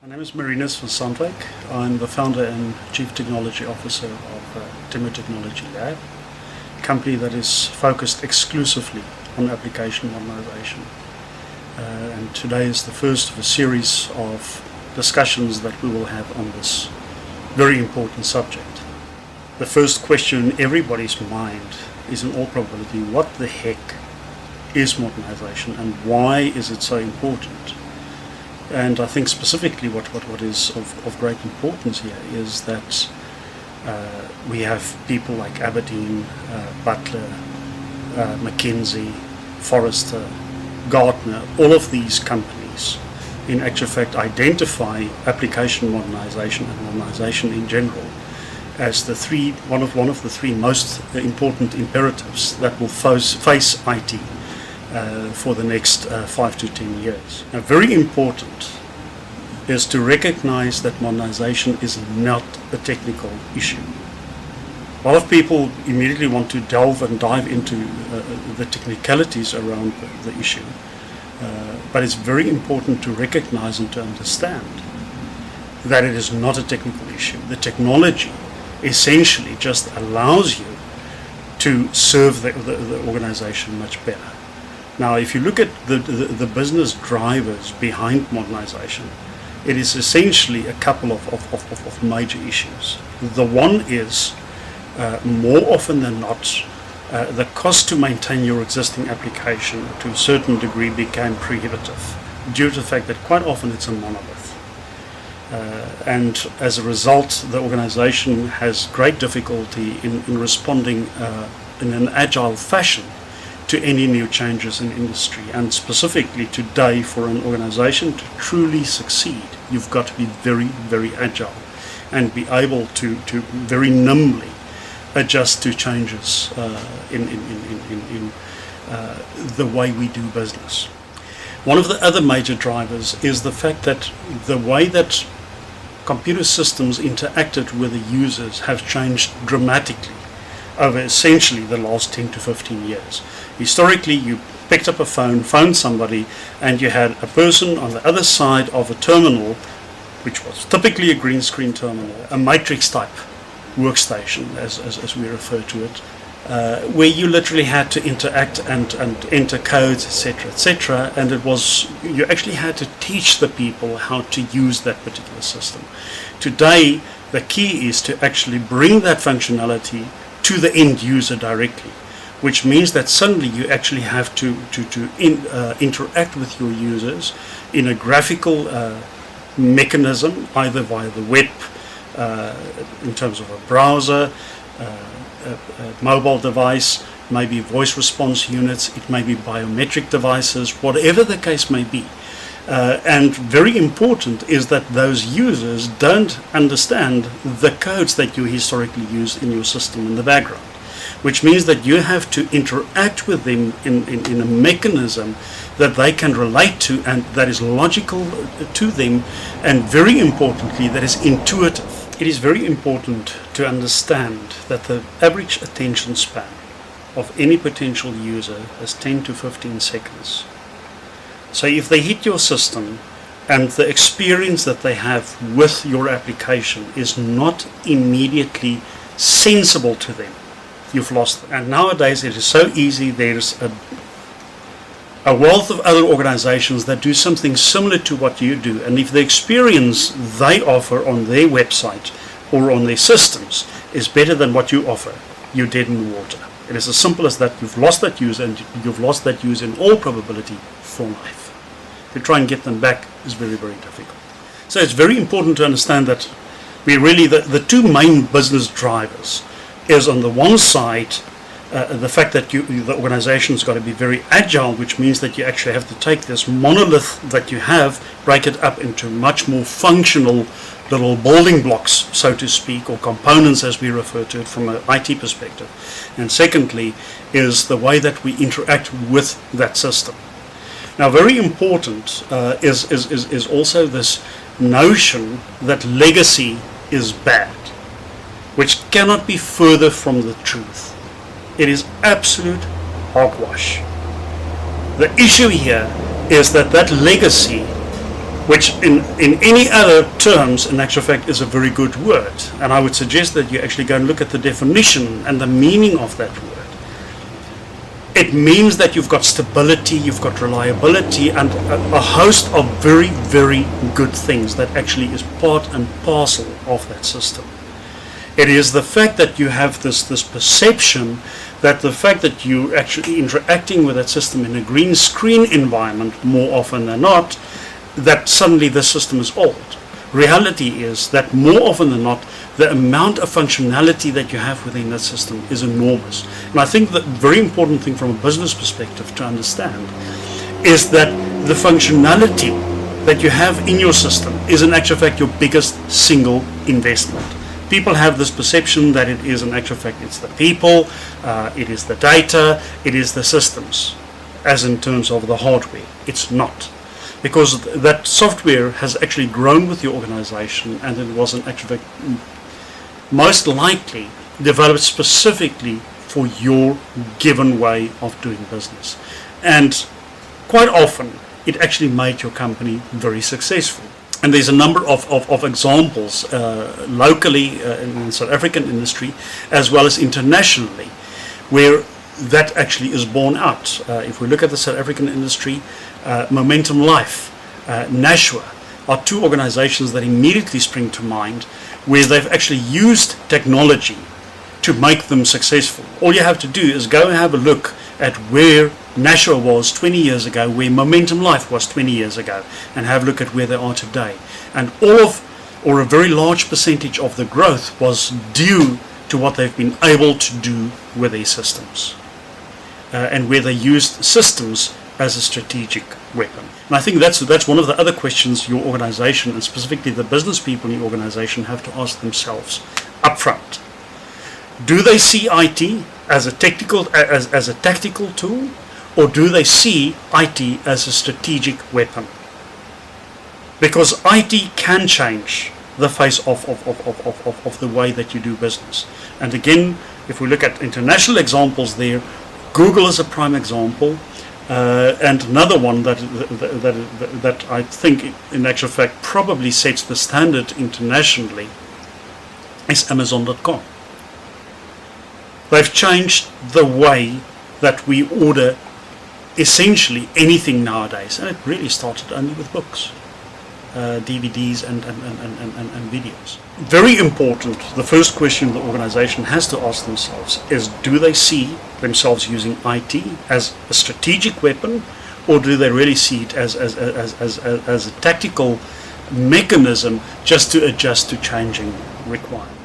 My name is Marinus van Sandwyk. I'm the founder and Chief Technology Officer of TEMBO Technology Lab, a company that is focused exclusively on application modernization. And today is the first of a series of discussions that we will have on this very important subject. The first question in everybody's mind is, in all probability, what the heck is modernization and why is it so important? And I think specifically what is of great importance here is that we have people like Aberdeen, Butler, McKinsey, Forrester, Gartner, all of these companies in actual fact identify application modernization and modernization in general as the one of the three most important imperatives that will face IT for the next 5 to 10 years. Now, very important is to recognize that modernization is not a technical issue. A lot of people immediately want to dive into the technicalities around the issue, but it's very important to recognize and to understand that it is not a technical issue. The technology essentially just allows you to serve the organization much better. Now, if you look at the business drivers behind modernization, it is essentially a couple of major issues. The one is, more often than not, the cost to maintain your existing application to a certain degree became prohibitive due to the fact that quite often it's a monolith. And as a result, the organization has great difficulty in responding in an agile fashion to any new changes in industry. And specifically today, for an organization to truly succeed, you've got to be very, very agile and be able to very nimbly adjust to changes in the way we do business. One of the other major drivers is the fact that the way that computer systems interacted with the users have changed dramatically over essentially the last 10 to 15 years. Historically, you picked up a phone, phoned somebody, and you had a person on the other side of a terminal, which was typically a green screen terminal, a matrix type workstation, as we refer to it, where you literally had to interact and enter codes, etc., and you actually had to teach the people how to use that particular system. Today, the key is to actually bring that functionality to the end user directly, which means that suddenly you actually have to interact with your users in a graphical mechanism, either via the web, in terms of a browser, a mobile device, maybe voice response units, it may be biometric devices, whatever the case may be. And very important is that those users don't understand the codes that you historically used in your system in the background, which means that you have to interact with them in a mechanism that they can relate to and that is logical to them, and very importantly, that is intuitive. It is very important to understand that the average attention span of any potential user is 10 to 15 seconds. So if they hit your system and the experience that they have with your application is not immediately sensible to them, you've lost them. And nowadays it is so easy. There's a wealth of other organizations that do something similar to what you do, and if the experience they offer on their website or on their systems is better than what you offer, you're dead in the water. It is as simple as that. You've lost that user, and you've lost that user in all probability for life. To try and get them back is very, very difficult. So it's very important to understand that we really, the two main business drivers is, on the one side, the fact that the organization's got to be very agile, which means that you actually have to take this monolith that you have, break it up into much more functional little building blocks, so to speak, or components as we refer to it from an IT perspective. And secondly is the way that we interact with that system. Now, very important is also this notion that legacy is bad, which cannot be further from the truth. It is absolute hogwash. The issue here is that legacy which in any other terms, in actual fact, is a very good word. And I would suggest that you actually go and look at the definition and the meaning of that word. It means that you've got stability, you've got reliability, and a host of very, very good things that actually is part and parcel of that system. It is the fact that you have this perception that the fact that you actually interacting with that system in a green screen environment more often than not, that suddenly the system is old. Reality is that more often than not, the amount of functionality that you have within that system is enormous. And I think the very important thing from a business perspective to understand is that the functionality that you have in your system is in actual fact your biggest single investment. People have this perception that it is in actual fact it's the people, it is the data, it is the systems, as in terms of the hardware. It's not. Because that software has actually grown with your organization, and it was in actual fact most likely developed specifically for your given way of doing business. And quite often it actually made your company very successful. And there's a number of examples locally in the South African industry as well as internationally where that actually is borne out. If we look at the South African industry, Momentum Life, Nashua are two organizations that immediately spring to mind where they've actually used technology to make them successful. All you have to do is go and have a look at where Nashua was 20 years ago, where Momentum Life was 20 years ago, and have a look at where they are today. And or a very large percentage of the growth was due to what they've been able to do with their systems, and where they used systems as a strategic weapon. And I think that's one of the other questions your organization, and specifically the business people in your organization, have to ask themselves up front. Do they see IT as a tactical tool, or do they see IT as a strategic weapon? Because IT can change the face of the way that you do business. And again, if we look at international examples there, Google is a prime example. And another one that I think in actual fact probably sets the standard internationally is Amazon.com. They've changed the way that we order essentially anything nowadays, and it really started only with books, DVDs and videos. Very important, the first question the organization has to ask themselves is, do they see themselves using IT as a strategic weapon, or do they really see it as a tactical mechanism just to adjust to changing requirements?